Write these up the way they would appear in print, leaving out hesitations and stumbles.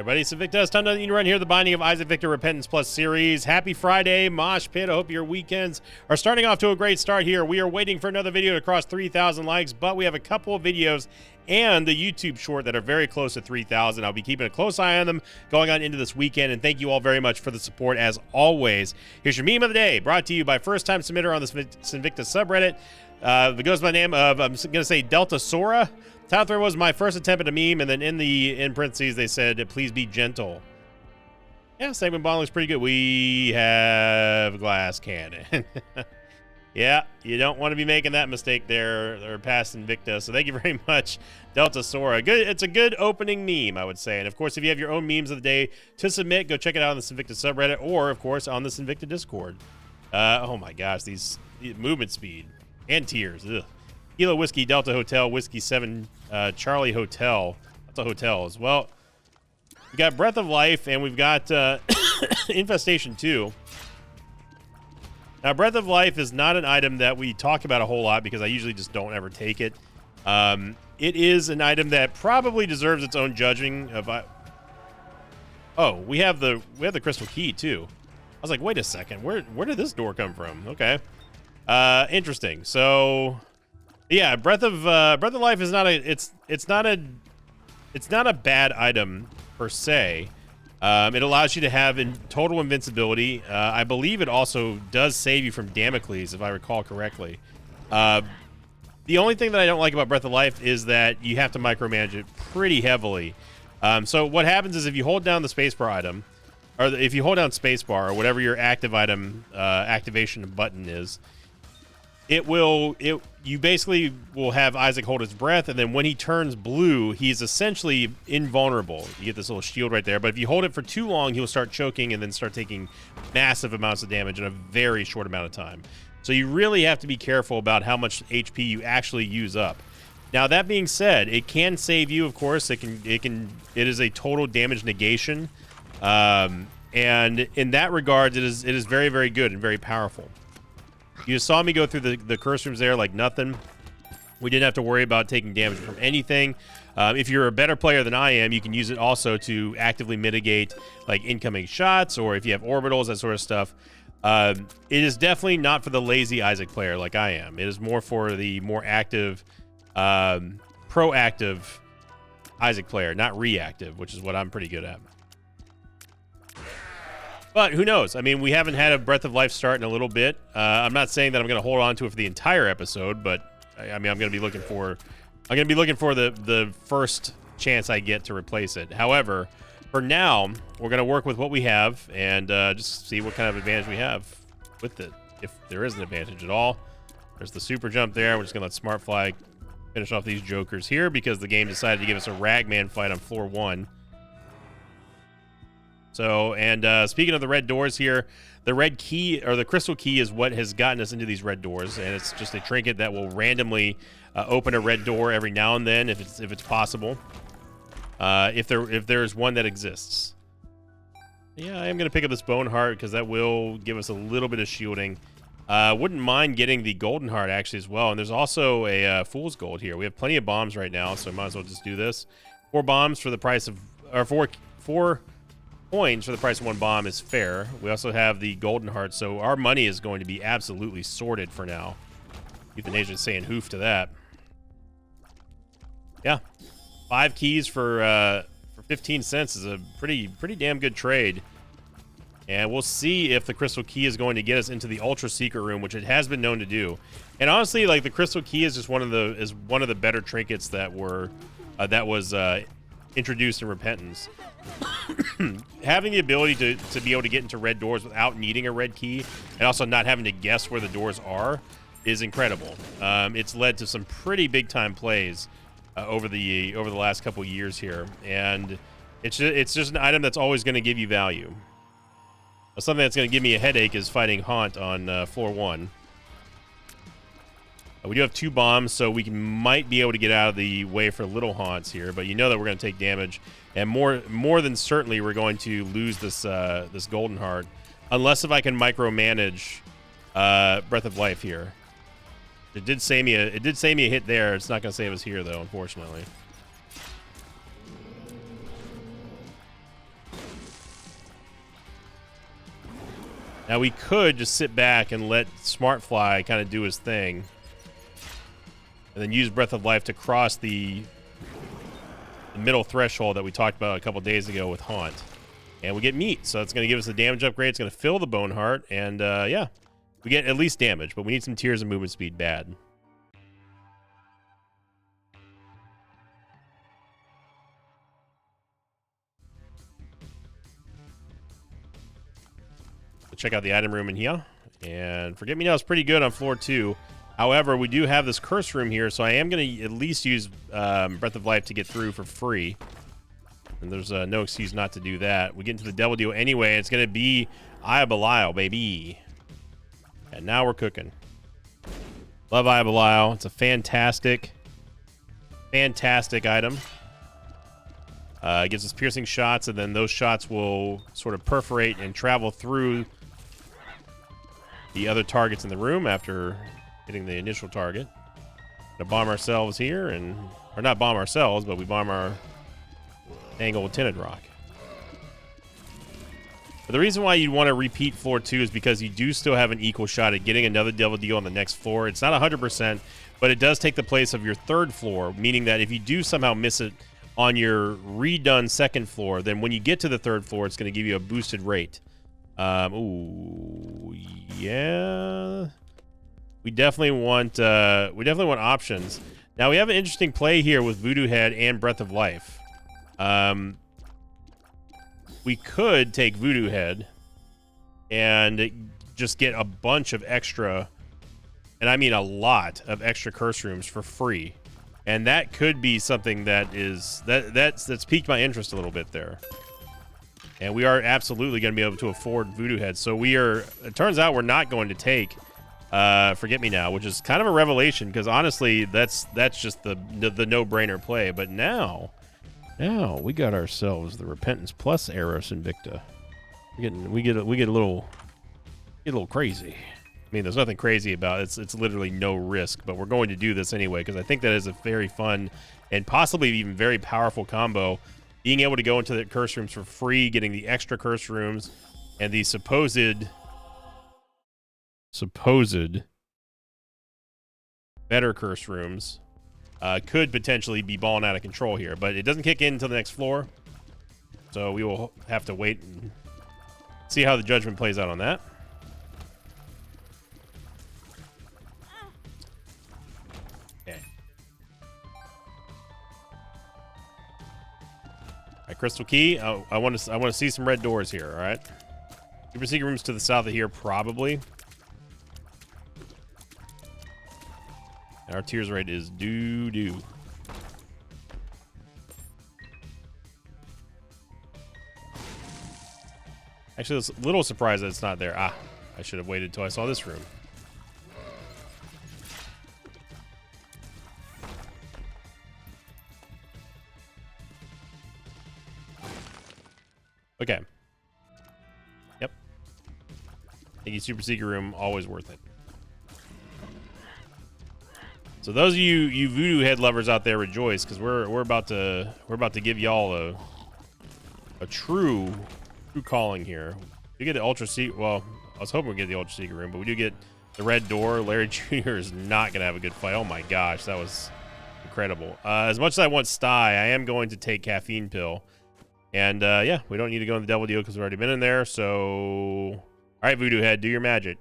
Everybody, it's Invicta. It's time to run here, the Binding of Isaac Victor Repentance Plus series. Happy Friday, Mosh Pit. I hope your weekends are starting off to a great start here. We are waiting for another video to cross 3,000 likes, but we have a couple of videos and the YouTube short that are very close to 3,000. I'll be keeping a close eye on them going on into this weekend, and thank you all very much for the support as always. Here's your meme of the day, brought to you by first-time submitter on the Sinvicta subreddit. It goes by the name of, I'm going to say, Delta Sora. Title throw was my first attempt at a meme, and then in parentheses they said, please be gentle. Yeah, segment bond looks pretty good. We have glass cannon. Yeah, you don't want to be making that mistake there or past Invicta. So thank you very much, Delta Sora. Good, it's a good opening meme, I would say. And of course, if you have your own memes of the day to submit, go check it out on the Sinvicta subreddit or, of course, on the Sinvicta Discord. Oh my gosh, these movement speed and tears. Ugh. Kilo Whiskey Delta Hotel Whiskey 7 Charlie Hotel. That's a hotel as well. We got Breath of Life and we've got Infestation 2. Now, Breath of Life is not an item that we talk about a whole lot because I usually just don't ever take it. It is an item that probably deserves its own judging of. Oh, we have the crystal key too. I was like, wait a second, where did this door come from? Okay, interesting. So, yeah, Breath of Life is not it's not a bad item per se. It allows you to have total invincibility. I believe it also does save you from Damocles, if I recall correctly. The only thing that I don't like about Breath of Life is that you have to micromanage it pretty heavily. So what happens is if you hold down the spacebar item, or if you hold down spacebar or whatever your active item activation button is, you basically will have Isaac hold his breath, and then when he turns blue, he's essentially invulnerable. You get this little shield right there, but if you hold it for too long, he'll start choking and then start taking massive amounts of damage in a very short amount of time. So you really have to be careful about how much HP you actually use up. Now, that being said, it can save you, of course. It is a total damage negation. And in that regard, it is very, very good and very powerful. You just saw me go through the curse rooms there like nothing. We didn't have to worry about taking damage from anything. If you're a better player than I am, you can use it also to actively mitigate like incoming shots, or if you have orbitals, that sort of stuff. It is definitely not for the lazy Isaac player like I am. It is more for the more active, proactive Isaac player, not reactive, which is what I'm pretty good at. But who knows? I mean, we haven't had a Breath of Life start in a little bit. I'm not saying that I'm going to hold on to it for the entire episode, but I mean, I'm going to be looking for the first chance I get to replace it. However, for now, we're going to work with what we have and just see what kind of advantage we have with it, if there is an advantage at all. There's the super jump there. We're just going to let Smart Fly finish off these jokers here because the game decided to give us a Ragman fight on floor 1. So, and speaking of the red doors here, the red key, or the crystal key, is what has gotten us into these red doors, and it's just a trinket that will randomly open a red door every now and then if it's possible, if there's one that exists. Yeah, I am going to pick up this bone heart because that will give us a little bit of shielding. Wouldn't mind getting the golden heart actually as well, and there's also a fool's gold here. We have plenty of bombs right now, so I might as well just do this. 4 bombs for the price of, or four coins for the price of 1 bomb is fair. We also have the golden heart, so our money is going to be absolutely sorted for now. Euthanasia is saying hoof to that. Yeah, 5 keys for 15 cents is a pretty damn good trade. And we'll see if the crystal key is going to get us into the ultra secret room, which it has been known to do. And honestly, like, the crystal key is just one of the better trinkets that was introduced in Repentance. Having the ability to be able to get into red doors without needing a red key and also not having to guess where the doors are is incredible. It's led to some pretty big time plays over the last couple years here, and it's just an item that's always going to give you value. Something that's going to give me a headache is fighting Haunt on floor 1. We do have 2 bombs, so we might be able to get out of the way for little Haunts here, but you know that we're going to take damage, and more than certainly we're going to lose this this golden heart, unless if I can micromanage Breath of Life here. It did save me a hit there. It's not going to save us here though, unfortunately. Now we could just sit back and let Smartfly kind of do his thing, and then use Breath of Life to cross the middle threshold that we talked about a couple days ago with Haunt. And we get meat, so it's going to give us a damage upgrade. It's going to fill the Bone Heart, and yeah, we get at least damage, but we need some Tears of Movement Speed bad. So check out the item room in here, and Forget Me Now is pretty good on floor 2. However, we do have this curse room here, so I am going to at least use Breath of Life to get through for free. And there's no excuse not to do that. We get into the Devil Deal anyway. It's going to be Eye of Belial, baby. And now we're cooking. Love Eye of Belial. It's a fantastic, fantastic item. It gives us piercing shots, and then those shots will sort of perforate and travel through the other targets in the room after hitting the initial target. To bomb ourselves here, or not bomb ourselves, but we bomb our angle with Tinted Rock. But the reason why you'd want to repeat floor 2 is because you do still have an equal shot at getting another Devil Deal on the next floor. It's not 100%, but it does take the place of your third floor, meaning that if you do somehow miss it on your redone second floor, then when you get to the third floor, it's going to give you a boosted rate. Ooh, yeah. We definitely want options. Now we have an interesting play here with Voodoo Head and Breath of Life. We could take Voodoo Head and just get a bunch of extra, and I mean a lot of extra curse rooms for free. And that could be something that's piqued my interest a little bit there. And we are absolutely going to be able to afford Voodoo Head. So it turns out we're not going to take Forget Me Now, which is kind of a revelation, because honestly, that's just the no-brainer play. But now we got ourselves the Repentance plus Eros Invicta. We get a little crazy. I mean, there's nothing crazy about it. It's literally no risk, but we're going to do this anyway because I think that is a very fun and possibly even very powerful combo. Being able to go into the curse rooms for free, getting the extra curse rooms, and the supposed better curse rooms could potentially be balling out of control here, but it doesn't kick in until the next floor, so we will have to wait and see how the judgment plays out on that. Okay. All right, Crystal Key. I want to see some red doors here. All right. Super secret rooms to the south of here, probably. Our tears rate is doo-doo. Actually, I was a little surprised that it's not there. Ah, I should have waited until I saw this room. Okay. Yep. Thank you, Super Secret Room. Always worth it. So those of you Voodoo Head lovers out there, rejoice, because we're about to give y'all a true calling here. We get the Ultra Secret. Well, I was hoping we'd get the Ultra Secret Room, but we do get the red door. Larry Jr. is not gonna have a good fight. Oh my gosh, that was incredible. As much as I want Sty, I am going to take Caffeine Pill, and yeah, we don't need to go in the Devil Deal because we've already been in there. So, all right, Voodoo Head, do your magic.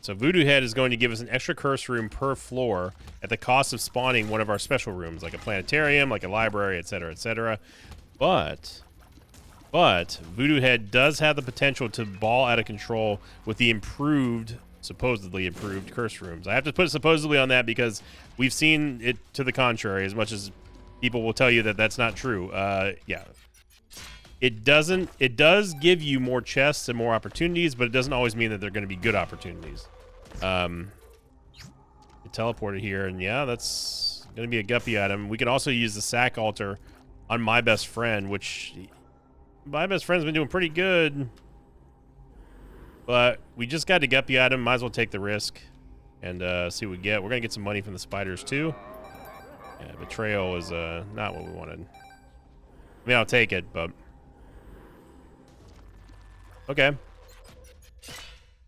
So Voodoo Head is going to give us an extra curse room per floor at the cost of spawning one of our special rooms, like a planetarium, like a library, etc., etc. But Voodoo Head does have the potential to ball out of control with the supposedly improved curse rooms. I have to put supposedly on that because we've seen it to the contrary, as much as people will tell you that that's not true. Yeah. It does give you more chests and more opportunities, but it doesn't always mean that they're going to be good opportunities. It teleported here, and yeah, that's going to be a guppy item. We can also use the sack altar on My Best Friend, which My Best Friend's been doing pretty good. But we just got a guppy item, might as well take the risk. and see what we get. We're gonna get some money from the spiders too. Yeah, betrayal is not what we wanted. I mean, I'll take it, but okay.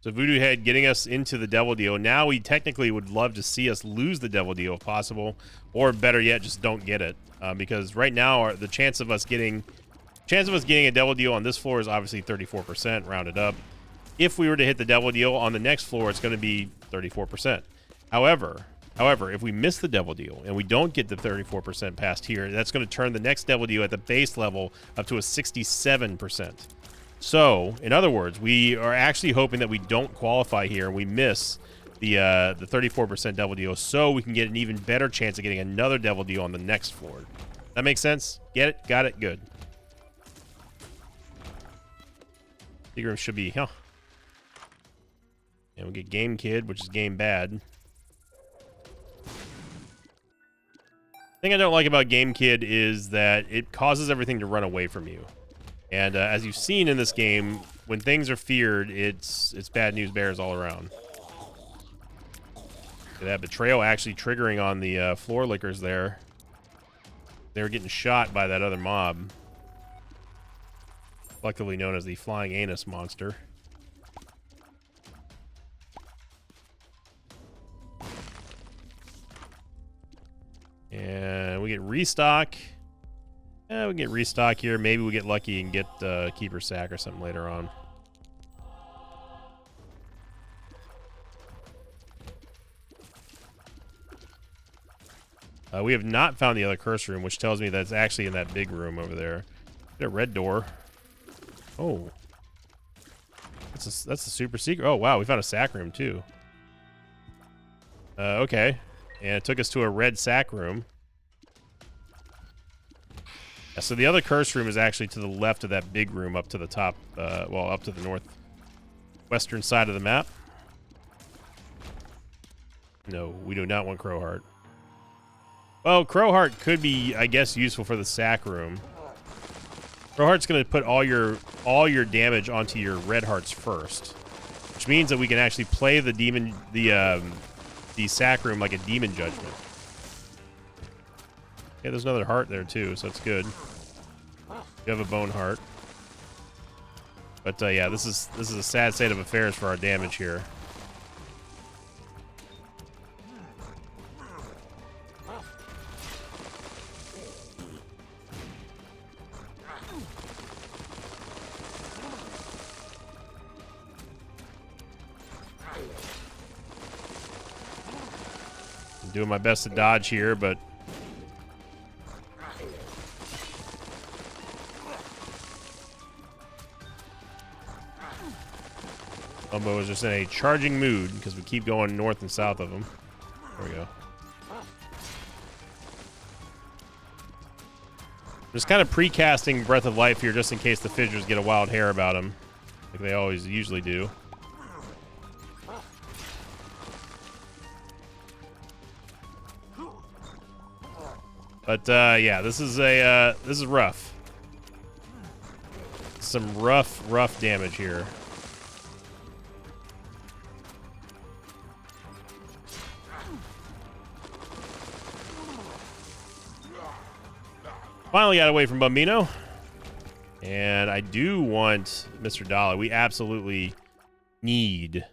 So Voodoo Head getting us into the Devil Deal. Now we technically would love to see us lose the Devil Deal if possible, or better yet, just don't get it. Because right now the chance of us getting a Devil Deal on this floor is obviously 34%, rounded up. If we were to hit the Devil Deal on the next floor, it's going to be 34%. However, if we miss the Devil Deal and we don't get the 34% past here, that's going to turn the next Devil Deal at the base level up to a 67%. So, in other words, we are actually hoping that we don't qualify here and we miss the 34% Devil Deal, so we can get an even better chance of getting another Devil Deal on the next floor. That makes sense? Get it? Got it? Good. Secret room should be, huh? And we get Game Kid, which is Game Bad. The thing I don't like about Game Kid is that it causes everything to run away from you. And as you've seen in this game, when things are feared, it's bad news bears all around. That betrayal actually triggering on the floor lickers there. They were getting shot by that other mob, collectively known as the Flying Anus Monster. And we get restock. We get restock here. Maybe we get lucky and get Keeper Sack or something later on. We have not found the other curse room, which tells me that it's actually in that big room over there. Get a red door. Oh. That's a super secret. Oh, wow. We found a sack room, too. Okay. And it took us to a red sack room. Yeah, so the other curse room is actually to the left of that big room up to the top, well, up to the northwestern side of the map. No, we do not want Crowheart. Well, Crowheart could be, I guess, useful for the sack room. Crowheart's going to put all your damage onto your red hearts first, which means that we can actually play the sack room like a demon judgment. Yeah, there's another heart there too, so it's good. We have a bone heart. But yeah, this is a sad state of affairs for our damage here. I'm doing my best to dodge here, but Umbo is just in a charging mood because we keep going north and south of him. There we go. Just kind of precasting Breath of Life here just in case the fissures get a wild hair about him, like they always usually do. But yeah, this is rough. Some rough damage here. Finally got away from Bambino. And I do want Mr. Dolly. We absolutely need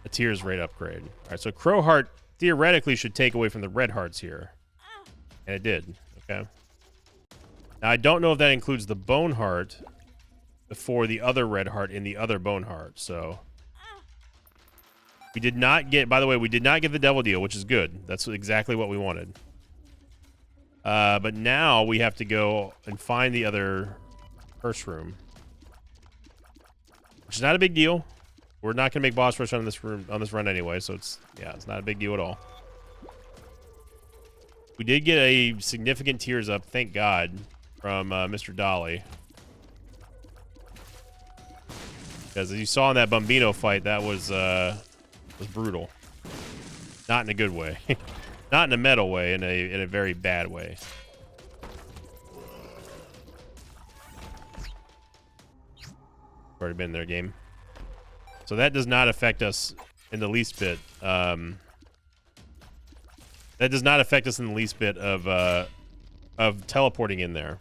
a Tears rate upgrade. All right, so Crowheart theoretically should take away from the red hearts here. And it did. Okay. Now, I don't know if that includes the bone heart before the other red heart in the other bone heart. So we did not get, by the way, we did not get the Devil Deal, which is good. That's exactly what we wanted. But now we have to go and find the other curse room, which is not a big deal. We're not going to make boss rush on this run anyway, so it's not a big deal at all. We did get a significant tears up, thank God, from Mr. Dolly. Because as you saw in that Bambino fight, that was brutal. Not in a good way. Not in a meta way, in a very bad way. Already been there, game. So that does not affect us in the least bit. That does not affect us in the least bit of teleporting in there.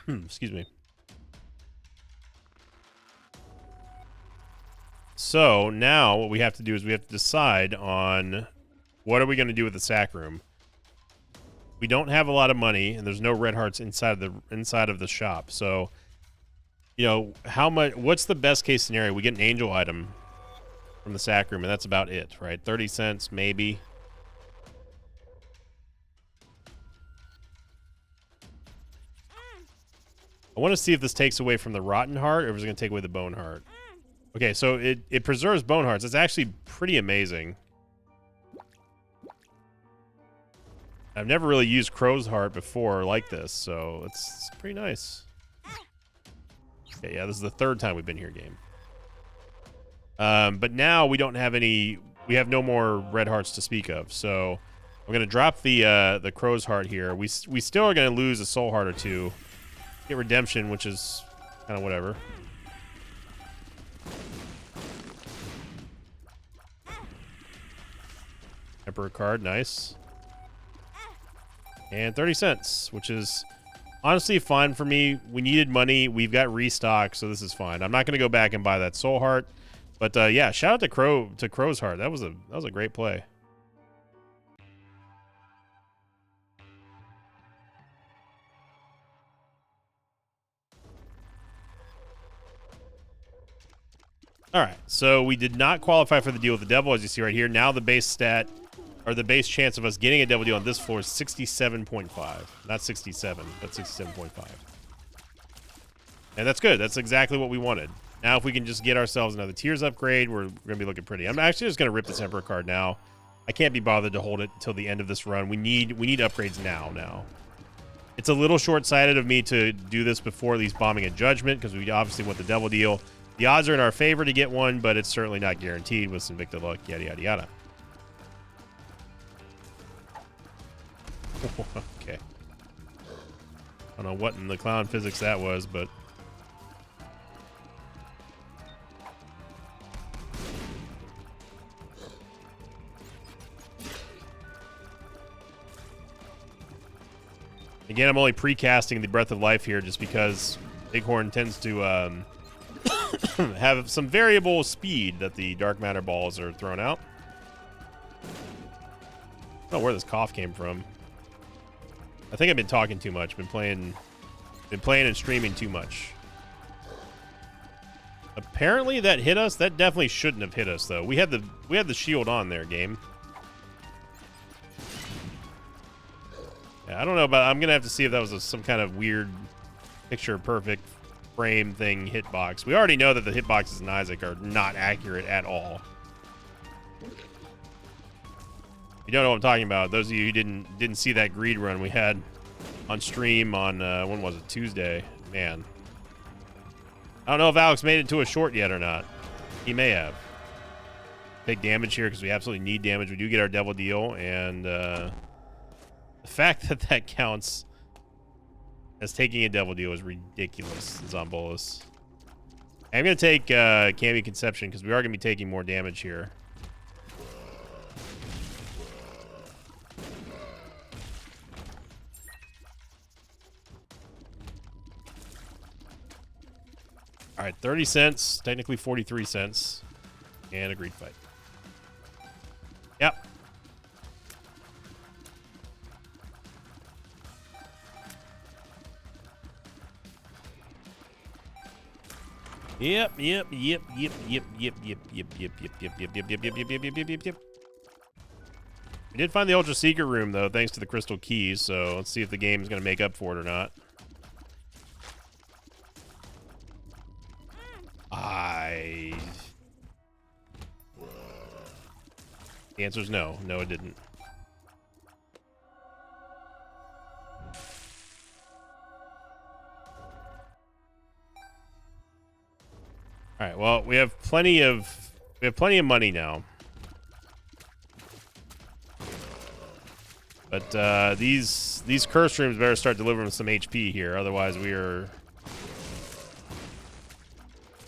Excuse me. So now what we have to do is we have to decide on what are we going to do with the sack room. We don't have a lot of money, and there's no red hearts inside of the shop. So, you know, how much? What's the best case scenario? We get an angel item from the sack room, and that's about it, right? 30 cents, maybe. I want to see if this takes away from the rotten heart, or if it's going to take away the bone heart. Okay, so it preserves bone hearts. It's actually pretty amazing. I've never really used crow's heart before like this, so it's pretty nice. Okay, yeah, this is the third time we've been here, game. But now we don't have any. We have no more red hearts to speak of, so we're gonna drop the crow's heart here. We still are gonna lose a soul heart or two. Get redemption, which is kind of whatever. Emperor card, nice. And 30 cents, which is honestly fine for me. We needed money. We've got restock, so this is fine. I'm not going to go back and buy that soul heart. But yeah, shout out to Crow's Heart. That was a great play. All right, so we did not qualify for the deal with the devil, as you see right here. Now the base stat, or the base chance of us getting a devil deal on this floor is 67.5. Not 67, but 67.5. And that's good. That's exactly what we wanted. Now if we can just get ourselves another tiers upgrade, we're going to be looking pretty. I'm actually just going to rip this Emperor card now. I can't be bothered to hold it until the end of this run. We need upgrades now. It's a little short-sighted of me to do this before at least bombing a judgment, because we obviously want the devil deal. The odds are in our favor to get one, but it's certainly not guaranteed with some Invicta luck, yada, yada, yada. Okay. I don't know what in the clown physics that was, but... Again, I'm only precasting the Breath of Life here just because Bighorn tends to have some variable speed that the Dark Matter balls are thrown out. I don't know where this cough came from. I think I've been talking too much. Been playing and streaming too much. Apparently that hit us. That definitely shouldn't have hit us though. We had the shield on there, game. Yeah, I don't know about. I'm gonna have to see if that was some kind of weird picture perfect frame thing hitbox. We already know that the hitboxes in Isaac are not accurate at all. You don't know what I'm talking about. Those of you who didn't see that greed run we had on stream on when was it? Tuesday. Man, I don't know if Alex made it to a short yet or not. He may have. Take damage here because we absolutely need damage. We do get our devil deal, and the fact that that counts as taking a devil deal is ridiculous, Zombolus. I'm going to take Kami Conception because we are going to be taking more damage here. All right, 30 cents, technically 43 cents, and a greed fight. Yep. Yep. We did find the Ultra Secret room, though, thanks to the crystal keys, so let's see if the game is going to make up for it or not. The answer is no. No, it didn't. All right. Well, we have plenty of money now. But these curse rooms better start delivering some HP here, otherwise we are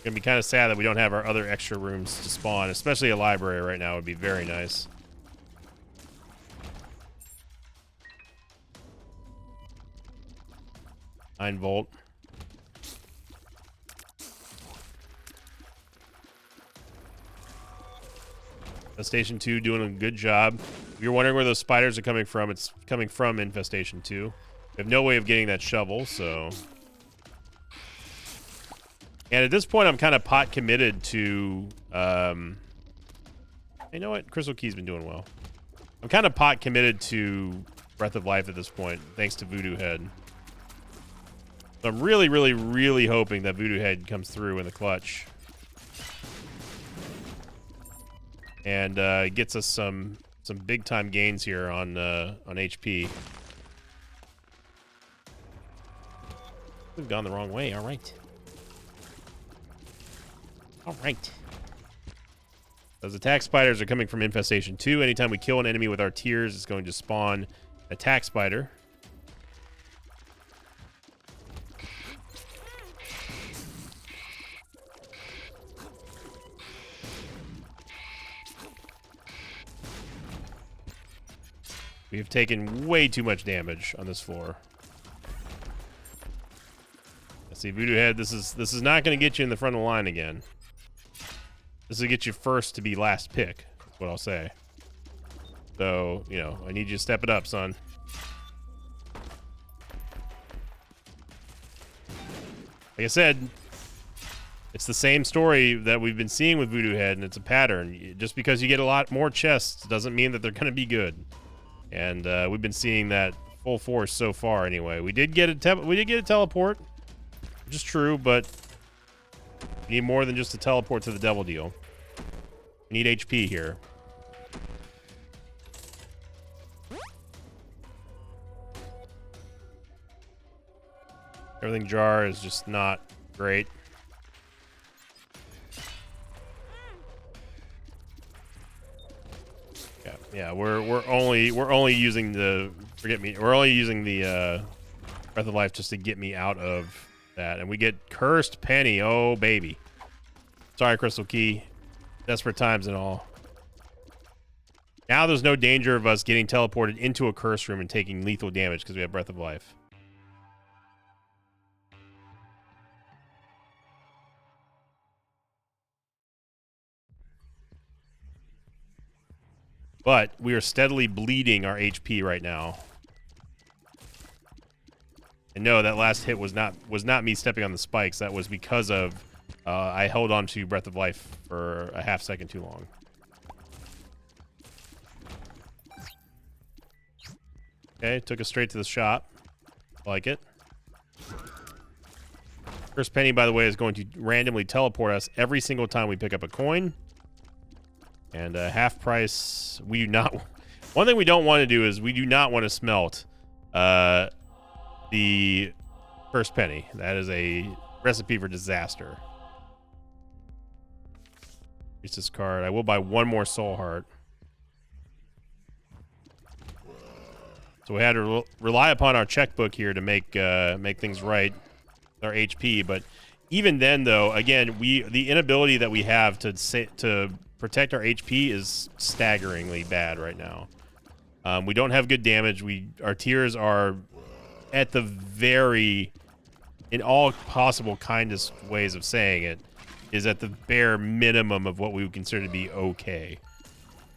Gonna be kind of sad that we don't have our other extra rooms to spawn, especially a library right now would be very nice. Nine volt. Infestation 2 doing a good job. If you're wondering where those spiders are coming from, it's coming from Infestation 2. We have no way of getting that shovel, so... And at this point, I'm kind of pot committed to... You know what? Crystal Key's been doing well. I'm kind of pot committed to Breath of Life at this point, thanks to Voodoo Head. So I'm really, really, really hoping that Voodoo Head comes through in the clutch. And gets us some big time gains here on HP. We've gone the wrong way. All right. All right. Those attack spiders are coming from Infestation 2. Anytime we kill an enemy with our tears, it's going to spawn attack spider. We have taken way too much damage on this floor. Let's see, Voodoo Head, this is not going to get you in the front of the line again. This will get you first to be last pick, that's what I'll say. So, you know, I need you to step it up, son. Like I said, it's the same story that we've been seeing with Voodoo Head, and it's a pattern. Just because you get a lot more chests doesn't mean that they're going to be good. And we've been seeing that full force so far. Anyway, we did get a teleport, which is true, but we need more than just a teleport to the devil deal. We need HP here. Everything jar is just not great. Yeah, we're only using the we're only using the Breath of Life just to get me out of that, and we get Cursed Penny. Oh baby, sorry Crystal Key, desperate times and all. Now there's no danger of us getting teleported into a curse room and taking lethal damage because we have Breath of Life. But we are steadily bleeding our HP right now. And no, that last hit was not me stepping on the spikes. That was because of I held on to Breath of Life for a half second too long. Okay, took us straight to the shop. Like it. Cursed Penny, by the way, is going to randomly teleport us every single time we pick up a coin. And half price, we do not... One thing we don't want to do is we do not want to smelt the Cursed Penny. That is a recipe for disaster. Use this card. I will buy one more soul heart. So we had to rely upon our checkbook here to make things right with our HP. But even then, though, again, the inability that we have to protect our HP is staggeringly bad right now. We don't have good damage. Our tears are at the very, in all possible kindest ways of saying it, is at the bare minimum of what we would consider to be okay.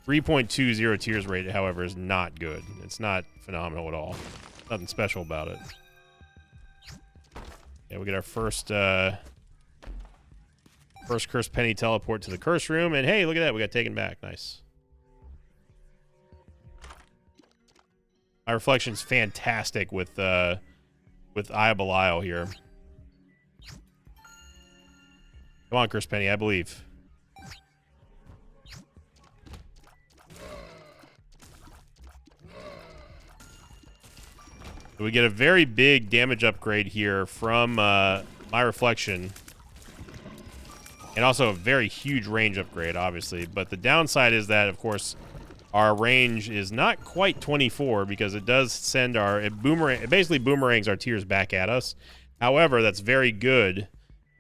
3.20 tears rate, however, is not good. It's not phenomenal at all. Nothing special about it. Yeah, we get our first Cursed Penny teleport to the curse room, and hey, look at that, we got taken back. Nice. My reflection's fantastic with Eye of Belial here. Come on, Cursed Penny, I believe. So we get a very big damage upgrade here from my reflection. And also a very huge range upgrade, obviously. But the downside is that, of course, our range is not quite 24 because it does send it basically boomerangs our tears back at us. However, that's very good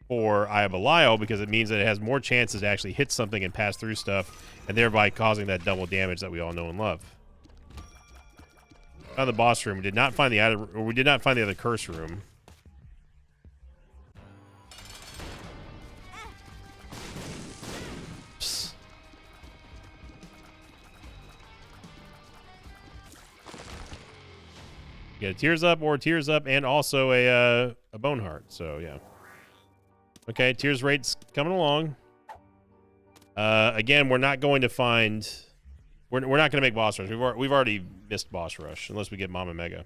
for Eye of Belial because it means that it has more chances to actually hit something and pass through stuff, and thereby causing that double damage that we all know and love. Found the boss room. We did not find the other curse room. Psst. Get a tears up, and also a bone heart. So yeah. Okay, tears rate's coming along. Again, we're not going to find. We're not going to make boss rush. We've already missed boss rush unless we get Mama Mega.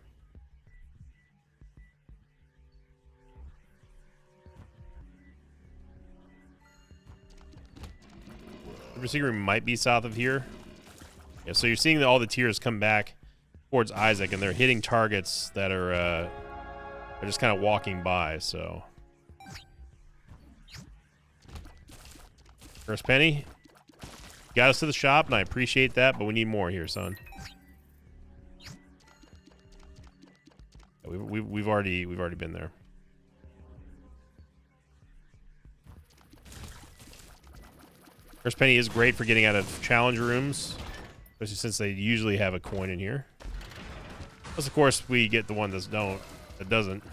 The secret room might be south of here. Yeah, so you're seeing all the tears come back towards Isaac, and they're hitting targets that are they're just kind of walking by. So, first penny. Got us to the shop, and I appreciate that, but we need more here, son. We've already been there. First penny is great for getting out of challenge rooms, especially since they usually have a coin in here. Plus, of course, we get the one that doesn't,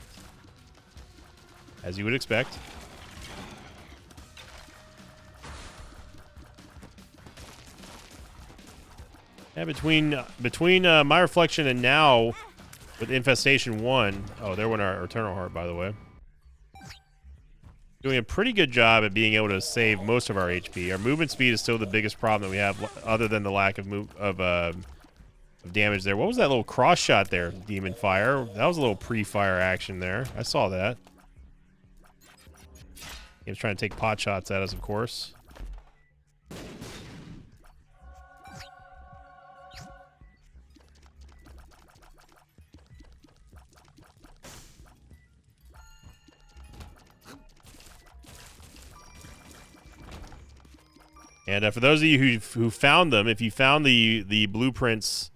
as you would expect. Yeah, between my reflection and now, with Infestation 1, oh, there went our Eternal Heart, by the way. Doing a pretty good job at being able to save most of our HP. Our movement speed is still the biggest problem that we have, other than the lack of damage there. What was that little cross shot there, Demon Fire? That was a little pre-fire action there. I saw that. He was trying to take pot shots at us, of course. And for those of you who found them, if you found the blueprints,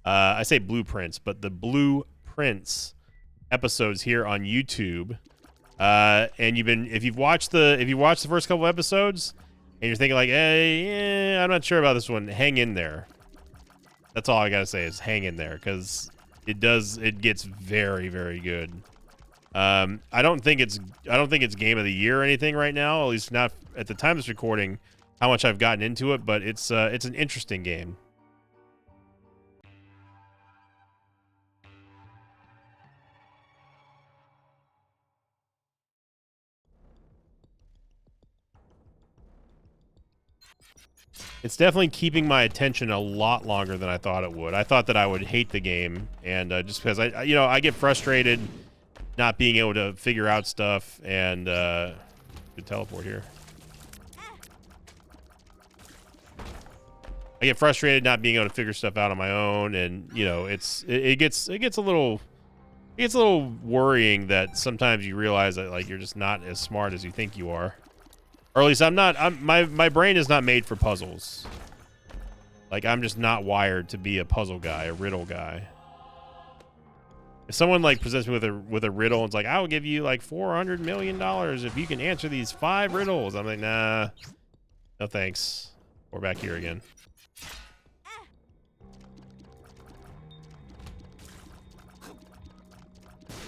I say blueprints, but the blueprints episodes here on YouTube, and if you've watched the first couple episodes, and you're thinking like, hey, I'm not sure about this one, hang in there. That's all I gotta say is hang in there, because it gets very, very good. I don't think it's game of the year or anything right now, at least not at the time of this recording. How much I've gotten into it, but it's an interesting game. It's definitely keeping my attention a lot longer than I thought it would. I thought that I would hate the game, and just because I get frustrated not being able to figure out stuff, and good teleport here. I get frustrated not being able to figure stuff out on my own, and it gets a little worrying that sometimes you realize that like you're just not as smart as you think you are, or at least my brain is not made for puzzles. Like I'm just not wired to be a puzzle guy, a riddle guy. If someone like presents me with a riddle and it's like, I will give you like $400 million if you can answer these 5 riddles, I'm like, nah, no thanks. We're back here again.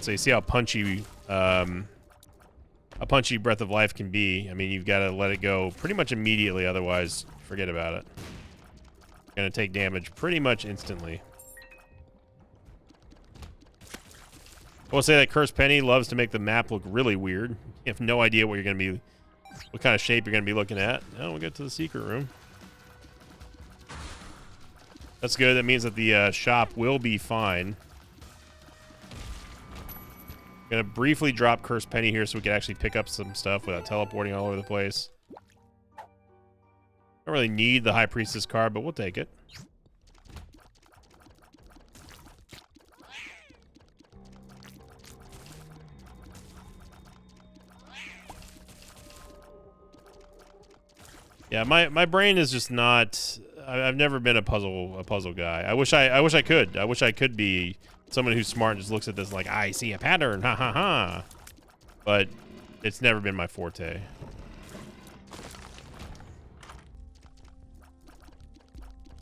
So you see how punchy a punchy Breath of Life can be. I mean, you've got to let it go pretty much immediately, otherwise forget about it. Gonna take damage pretty much instantly. I will say that Cursed Penny loves to make the map look really weird. You have no idea what kind of shape you're gonna be looking at. Now we'll get to the secret room. That's good. That means that the shop will be fine. Gonna briefly drop Cursed Penny here so we can actually pick up some stuff without teleporting all over the place. Don't really need the High Priestess card, but we'll take it. Yeah, my brain is just not. I've never been a puzzle guy. I wish I could. I wish I could be someone who's smart and just looks at this like, I see a pattern, ha ha ha. But It's never been my forte.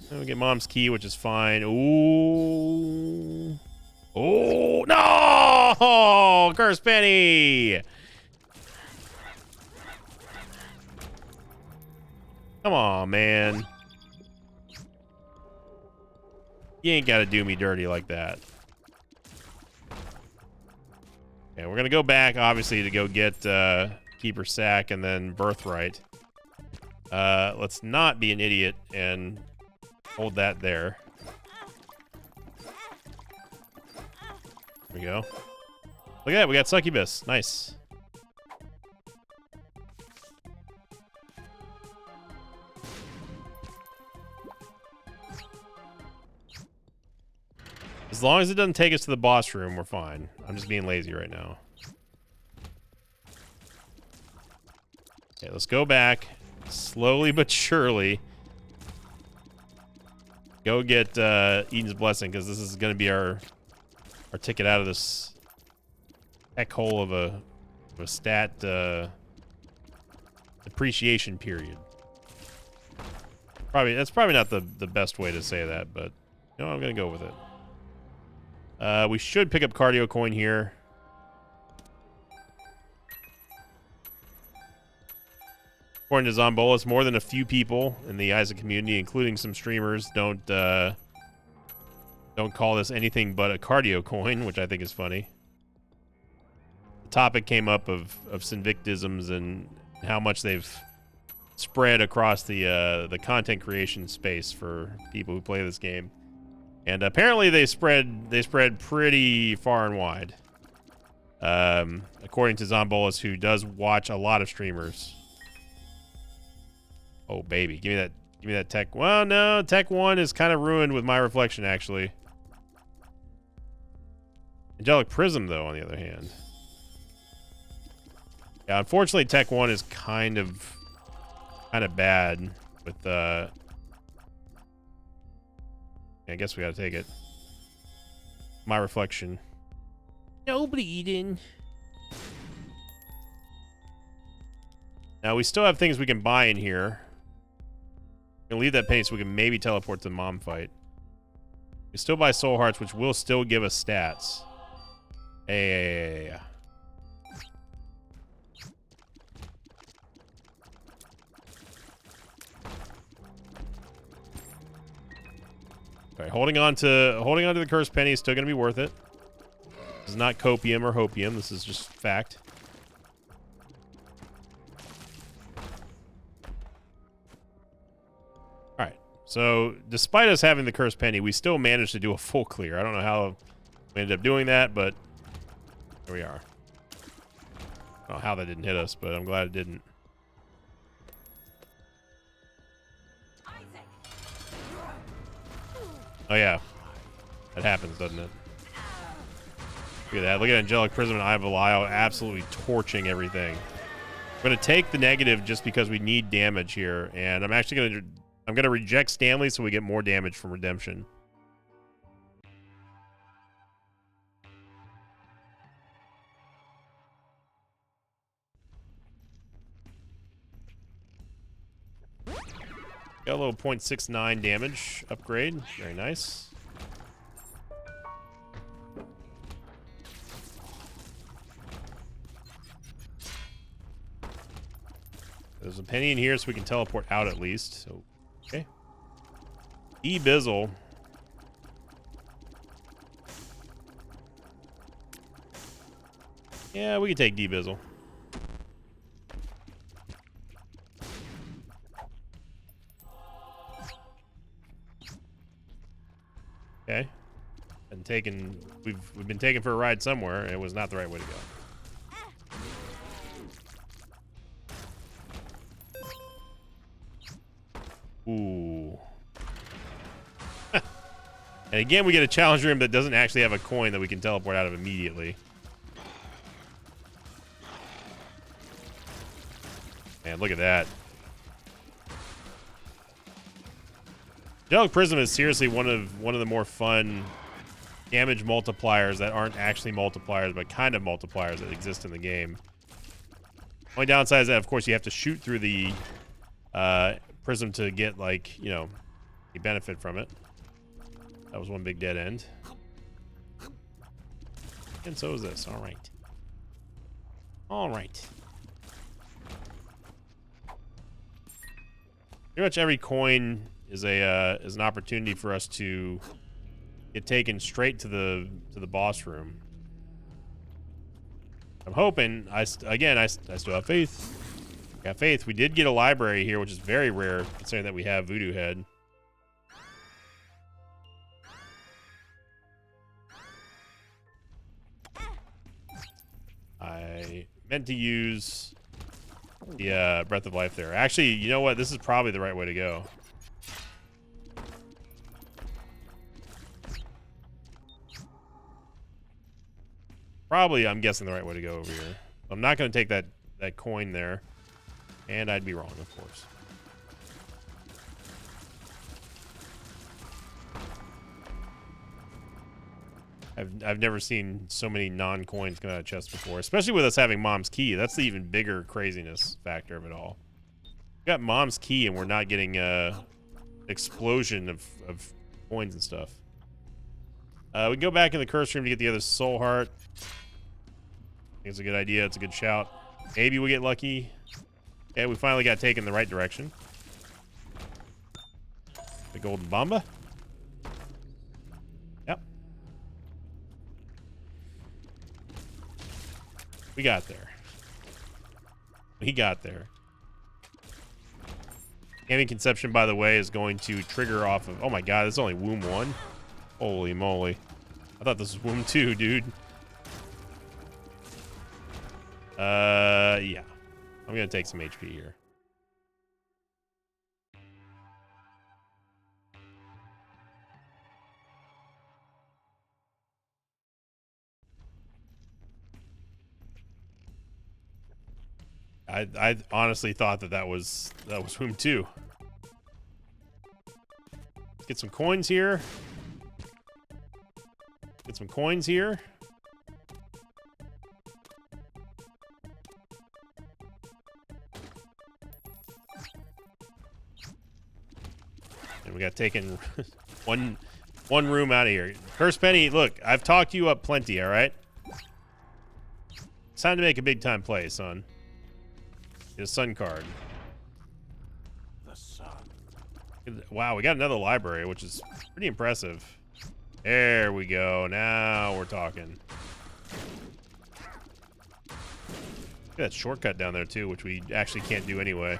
And we get mom's key, which is fine. Ooh. Oh, no! Curse penny! Come on, man. You ain't got to do me dirty like that. Okay, we're going to go back, obviously, to go get Keeper Sack and then Birthright. Let's not be an idiot and hold that there. There we go. Look at that, we got Succubus. Nice. As long as it doesn't take us to the boss room, we're fine. I'm just being lazy right now. Okay, let's go back. Slowly but surely. Go get Eden's Blessing, because this is going to be our ticket out of this heck hole of a stat depreciation period. That's probably not the best way to say that, but you know, I'm going to go with it. We should pick up Cardio Coin here. According to Zombolas, more than a few people in the Isaac community, including some streamers, don't call this anything but a cardio coin, which I think is funny. The topic came up of Sinvictisms and how much they've spread across the content creation space for people who play this game. And apparently they spread pretty far and wide. According to Zombolas, who does watch a lot of streamers. Oh baby, give me that tech. Well, no, tech 1 is kind of ruined with my reflection, actually. Angelic Prism, though, on the other hand. Yeah, unfortunately, tech 1 is kind of bad with I guess we gotta take it. My reflection. No bleeding. Now we still have things we can buy in here. We're gonna leave that penny so we can maybe teleport to the mom fight. We still buy soul hearts, which will still give us stats. Hey. All right, holding on to the cursed penny is still gonna be worth it. This is not copium or hopium. This is just fact. All right. So, despite us having the cursed penny, we still managed to do a full clear. I don't know how we ended up doing that, but here we are. I don't know how that didn't hit us, but I'm glad it didn't. Oh yeah, that happens, doesn't it? Look at that. Look at Angelic Prism and Eye of Belial absolutely torching everything. I'm going to take the negative just because we need damage here, and I'm actually going to reject Stanley so we get more damage from Redemption. Got a little 0.69 damage upgrade. Very nice. There's a penny in here so we can teleport out at least. So, okay. E-Bizzle. Yeah, we can take D-Bizzle. Okay. We've been taken for a ride somewhere, and it was not the right way to go. Ooh. And again, we get a challenge room that doesn't actually have a coin that we can teleport out of immediately. Man, look at that. Angelic Prism is seriously one of the more fun damage multipliers that aren't actually multipliers, but kind of multipliers that exist in the game. Only downside is that, of course, you have to shoot through the prism to get, like, you know, a benefit from it. That was one big dead end. And so is this. All right. All right. Pretty much every coin is an opportunity for us to get taken straight to the boss room. I'm hoping. I still have faith. Got faith. We did get a library here, which is very rare, considering that we have Voodoo Head. I meant to use the Breath of Life there. Actually, you know what? This is probably the right way to go. Probably, I'm guessing, the right way to go over here. I'm not going to take that coin there. And I'd be wrong, of course. I've never seen so many non-coins come out of chests before, especially with us having Mom's Key. That's the even bigger craziness factor of it all. We got Mom's Key and we're not getting a explosion of coins and stuff. We can go back in the curse room to get the other soul heart. I think it's a good idea. It's a good shout. Maybe we get lucky. Yeah, we finally got taken the right direction. The golden bomba. Yep. We got there. We got there. Gaming Conception, by the way, is going to trigger off of... Oh my god, this is only Womb 1? Holy moly. I thought this was Womb 2, dude. Yeah. I'm gonna take some HP here. I honestly thought that was Womb 2. Let's get some coins here. Get some coins here. And we got taken one room out of here. Curse Penny, look, I've talked you up plenty, all right? It's time to make a big time play, son. Get a sun card. The sun. Wow, we got another library, which is pretty impressive. There we go. Now we're talking. Look at that shortcut down there too, which we actually can't do anyway.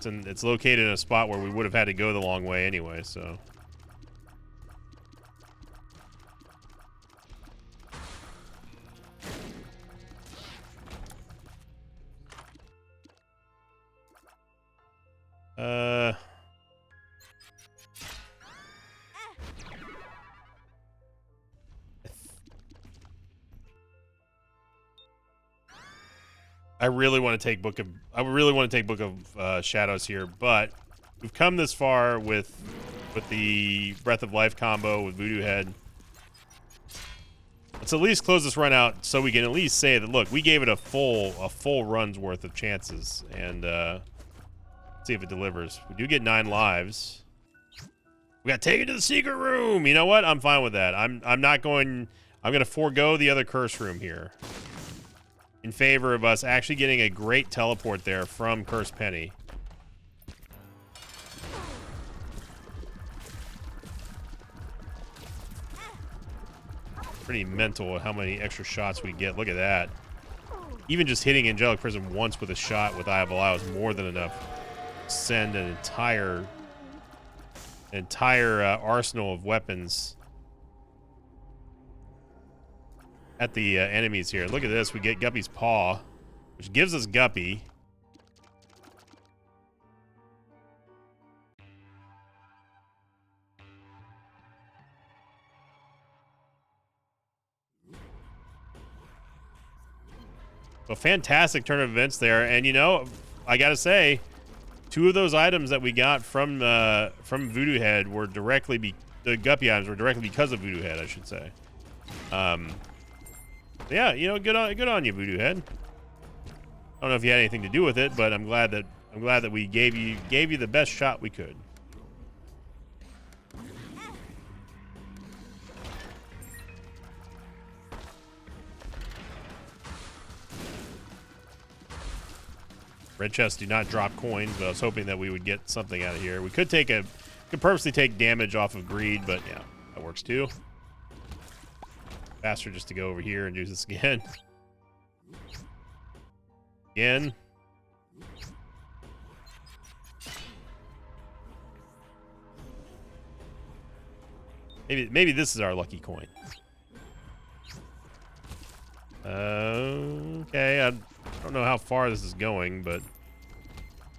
It's located in a spot where we would have had to go the long way anyway, so. I really want to take Book of Shadows here, but we've come this far with the Breath of Life combo with Voodoo Head. Let's at least close this run out so we can at least say that, look, we gave it a full run's worth of chances, and see if it delivers. We do get 9 lives. We got taken to the secret room. You know what? I'm fine with that. I'm going to forego the other curse room here in favor of us actually getting a great teleport there from Curse Penny. Pretty mental how many extra shots we get. Look at that. Even just hitting Angelic Prism once with a shot with Eye of Belial is more than enough to send an entire arsenal of weapons at the enemies here. Look at this. We get Guppy's Paw, which gives us Guppy. A fantastic turn of events there. And, you know, I got to say, 2 of those items that we got from Voodoo Head were directly... the Guppy items were directly because of Voodoo Head, I should say. Yeah, you know, good on you, Voodoo Head. I don't know if you had anything to do with it, but I'm glad that we gave you the best shot we could. Red chests do not drop coins, but I was hoping that we would get something out of here. We could purposely take damage off of greed, but yeah, that works too. Faster just to go over here and do this again. Again. Maybe this is our lucky coin. Okay, I don't know how far this is going, but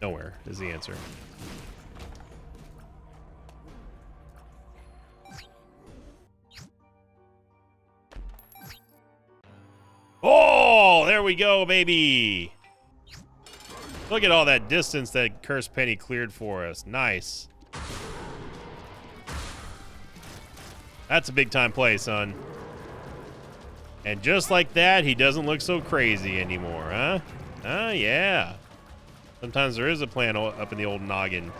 nowhere is the answer. Oh, there we go, baby. Look at all that distance that Cursed Penny cleared for us. Nice. That's a big time play, son. And just like that, he doesn't look so crazy anymore, huh? Oh, yeah. Sometimes there is a plan up in the old noggin. Here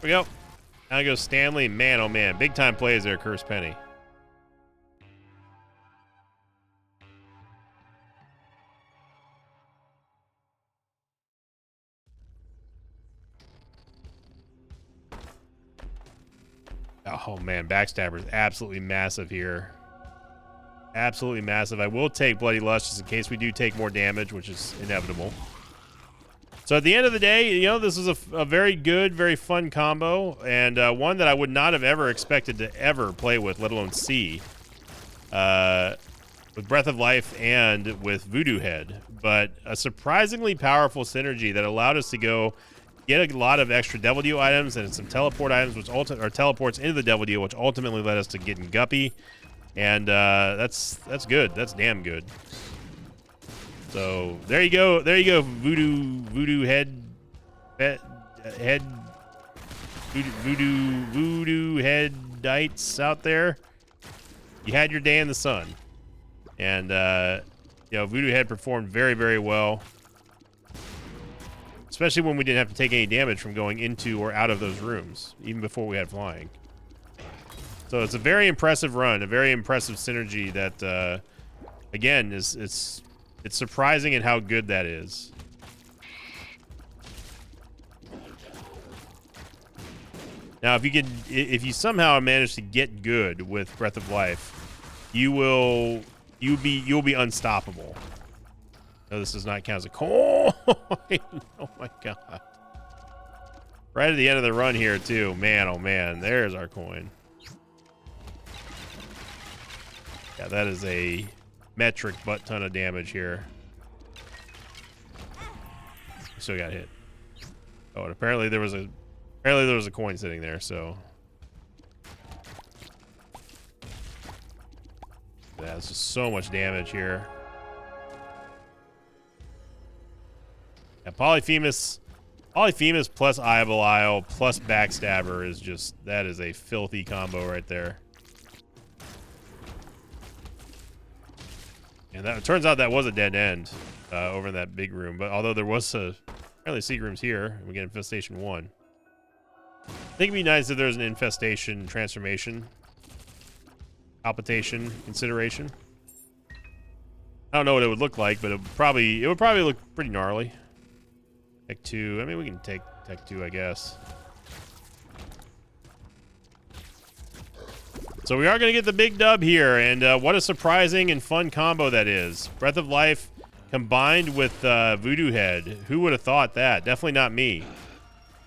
we go. Now goes Stanley. Man, oh man. Big time plays there, Cursed Penny. Oh man, Backstabber is absolutely massive here. Absolutely massive. I will take Bloody Lust just in case we do take more damage, which is inevitable. So at the end of the day, you know, this is a very good, very fun combo, and one that I would not have ever expected to ever play with, let alone see, with Breath of Life and with Voodoo Head. But a surprisingly powerful synergy that allowed us to go get a lot of extra Devil Deal items and some teleport items, which teleports into the Devil Deal, which ultimately led us to getting Guppy. And that's good. That's damn good. So there you go. There you go. Voodoo head, voodoo headites out there. You had your day in the sun, and you know, Voodoo Head performed very, very well, especially when we didn't have to take any damage from going into or out of those rooms, even before we had flying. So it's a very impressive run, a very impressive synergy that, again, it's surprising in how good that is. Now, if you somehow manage to get good with Breath of Life, you'll be unstoppable. No, this does not count as a coin. Oh my god! Right at the end of the run here, too. Man, oh man, there's our coin. Yeah, that is a metric butt ton of damage here. Still got hit. Oh, and apparently there was a coin sitting there, so yeah, it's just so much damage here. Yeah, Polyphemus plus Eye of Belial plus Backstabber is just, that is a filthy combo right there. And that, it turns out that was a dead end over in that big room. But although there was apparently secret rooms here, and we get Infestation 1. I think it'd be nice if there's an Infestation transformation, palpitation consideration. I don't know what it would look like, but it would probably look pretty gnarly. Tech 2. I mean, we can take Tech 2, I guess. So we are going to get the big dub here, and what a surprising and fun combo that is. Breath of Life combined with Voodoo Head. Who would have thought that? Definitely not me.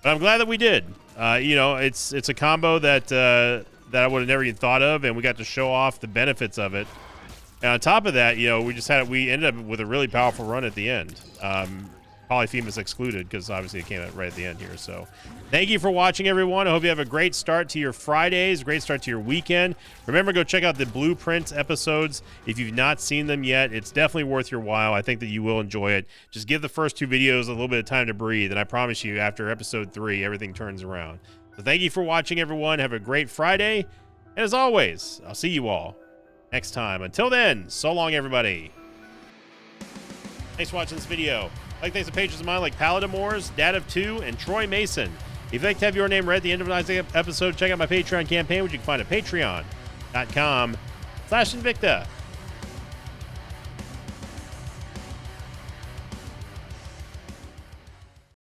But I'm glad that we did. You know, it's a combo that I would have never even thought of, and we got to show off the benefits of it. And on top of that, you know, we ended up with a really powerful run at the end. Polyphemus excluded, because obviously it came out right at the end here. So thank you for watching, everyone. I hope you have a great start to your Fridays, great start to your weekend. Remember, go check out the Blueprints episodes. If you've not seen them yet, it's definitely worth your while. I think that you will enjoy it. Just give the first 2 videos a little bit of time to breathe, and I promise you, after episode 3, everything turns around. So thank you for watching, everyone. Have a great Friday, And as always, I'll see you all next time. Until then, so long, everybody. Thanks for watching this video. Like thanks to patrons of mine like Paladamores, Dad of Two, and Troy Mason. If you'd like to have your name read at the end of an Isaac episode, check out my Patreon campaign, which you can find at patreon.com/Invicta.